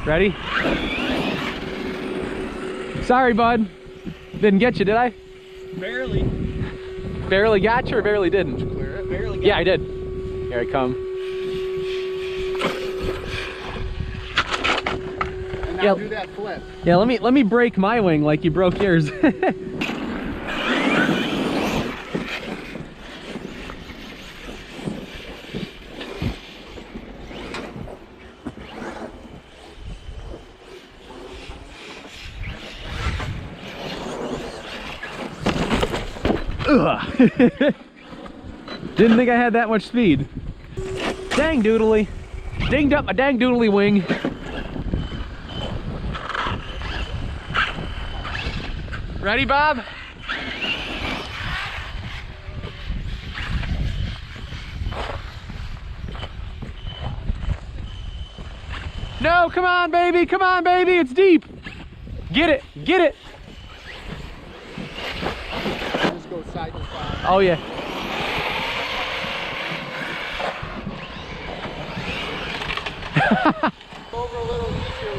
Ready? Sorry, bud. Didn't get you, did I? Barely. Barely got you or barely didn't? Did you clear it? Barely got Yeah, I did. Here I come. And now do that flip. Yeah, let me break my wing like you broke yours. Didn't think I had that much speed. Dang doodly. Dinged up my dang doodly wing. Ready, Bob? No, come on, baby. Come on, baby. It's deep. Get it. Get it. Just go side to side. Oh, yeah. Over a little easier.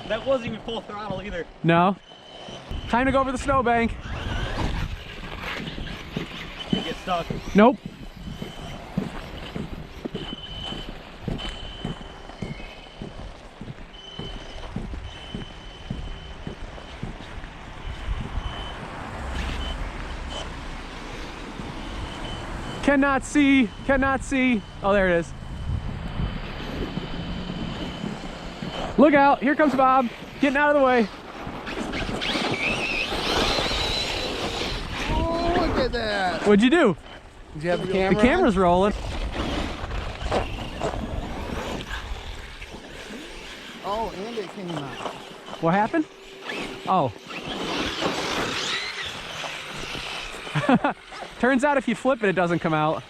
That wasn't even full throttle either. No. Time to go over the snowbank. You get stuck. Nope. Cannot see, cannot see. Oh, there it is. Look out, here comes Bob, getting out of the way. Oh, look at that. What'd you do? Did you have the camera? The camera's rolling. Oh, and it came out. What happened? Oh. Turns out if you flip it, it doesn't come out.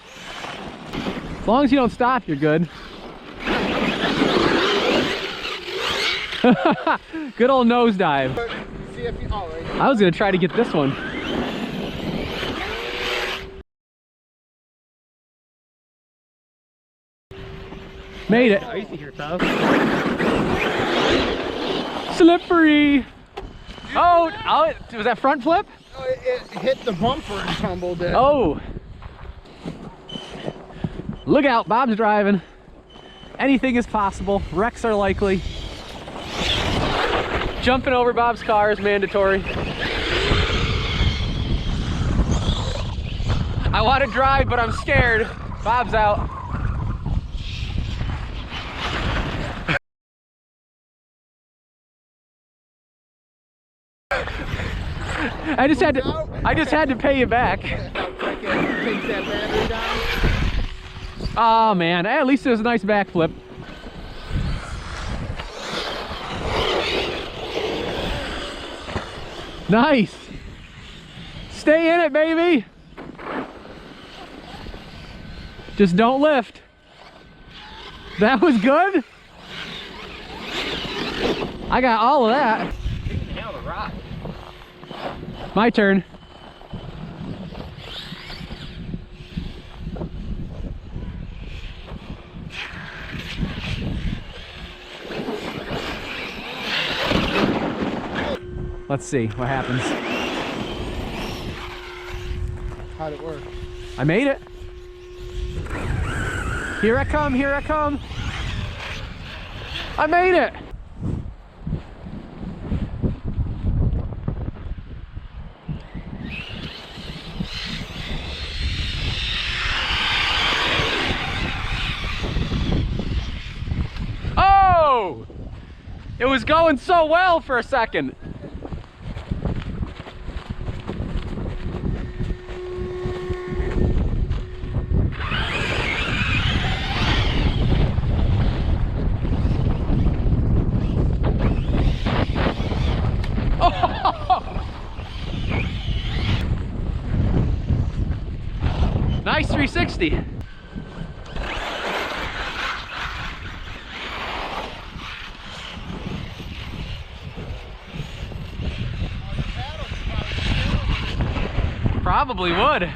As long as you don't stop, you're good. Good old nosedive. See if you, oh, right. I was gonna try to get this one. Made it. Icy here, tough. Slippery. Oh, was that front flip? Oh, it hit the bumper and tumbled it. Oh. Look out, Bob's driving. Anything is possible. Wrecks are likely. Jumping over Bob's car is mandatory. I want to drive, but I'm scared. Bob's out. I just had to pay you back. Oh man, at least it was a nice backflip. Nice. Stay in it, baby. Just don't lift. That was good. I got all of that. Nail the rock. My turn. Let's see what happens. How'd it work? I made it. Here I come, here I come. I made it. Oh! It was going so well for a second. Nice 360. probably would.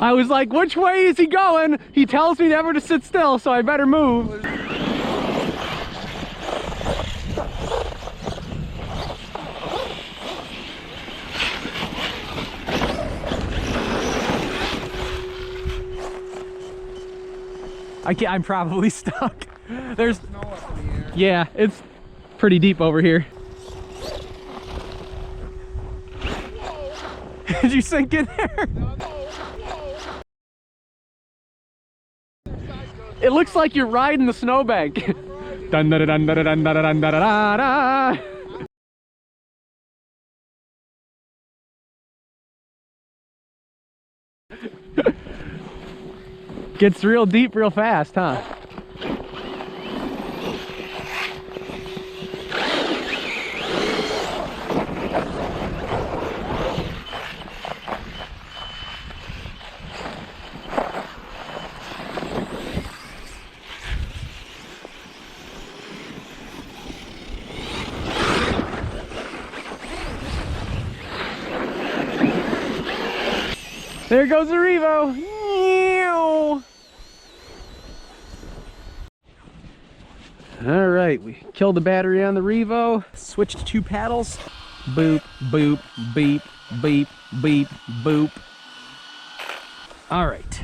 I was like, which way is he going? He tells me never to sit still, so I better move. I'm probably stuck. There's Snow up in the air. Yeah, it's pretty deep over here. Did you sink in there? It looks like you're riding the snowbank. Dun, dun, dun, dun, dun, dun, dun, dun, dun, dun. Gets real deep real fast, huh? There goes the Revo. All right, we killed the battery on the Revo. Switched to 2 paddles. Boop, boop, beep, beep, beep, boop. All right.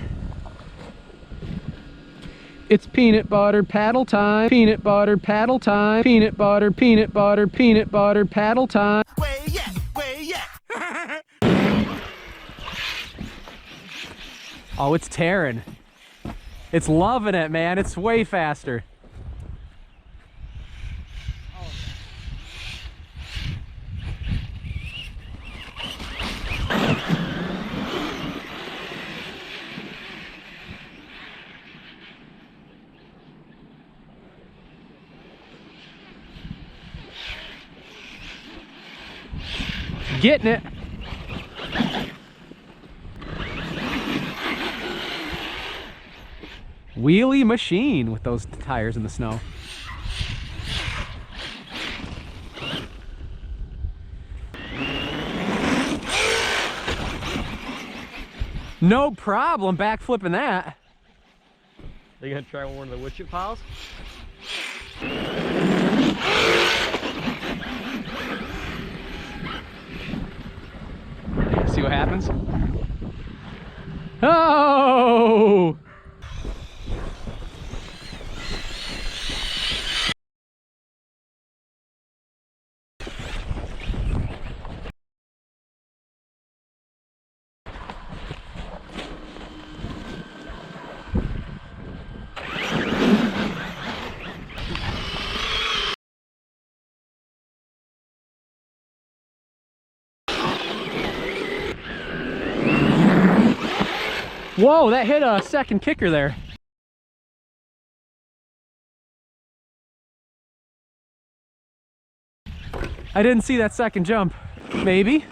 It's peanut butter paddle time. Peanut butter paddle time. Peanut butter, peanut butter, peanut butter paddle time. Where you at? Where you at? Oh, it's tearing. It's loving it, man. It's way faster. Getting it. Wheelie machine with those tires in the snow. No problem backflipping that. Are you gonna try one of the wood chip piles? See what happens? Oh! Whoa, that hit a second kicker there. I didn't see that second jump. Maybe.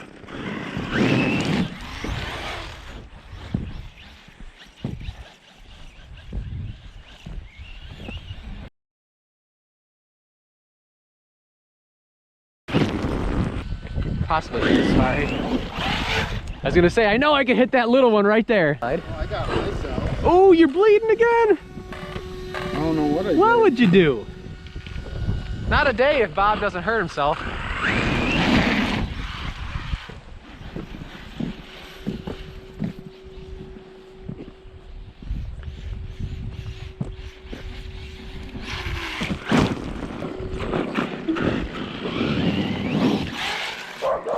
Possibly this side. I was gonna say, I know I can hit that little one right there. Oh, I got myself. Oh, you're bleeding again? I don't know what I did. What would you do? Not a day if Bob doesn't hurt himself.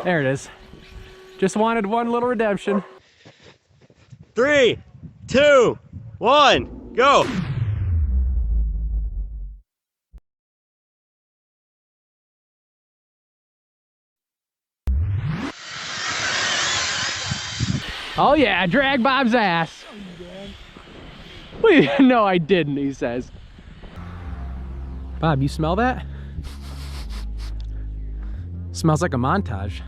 There it is. Just wanted one little redemption. 3, 2, 1, go. Oh yeah, drag Bob's ass. Wait, no, I didn't, he says. Bob, you smell that? Smells like a montage.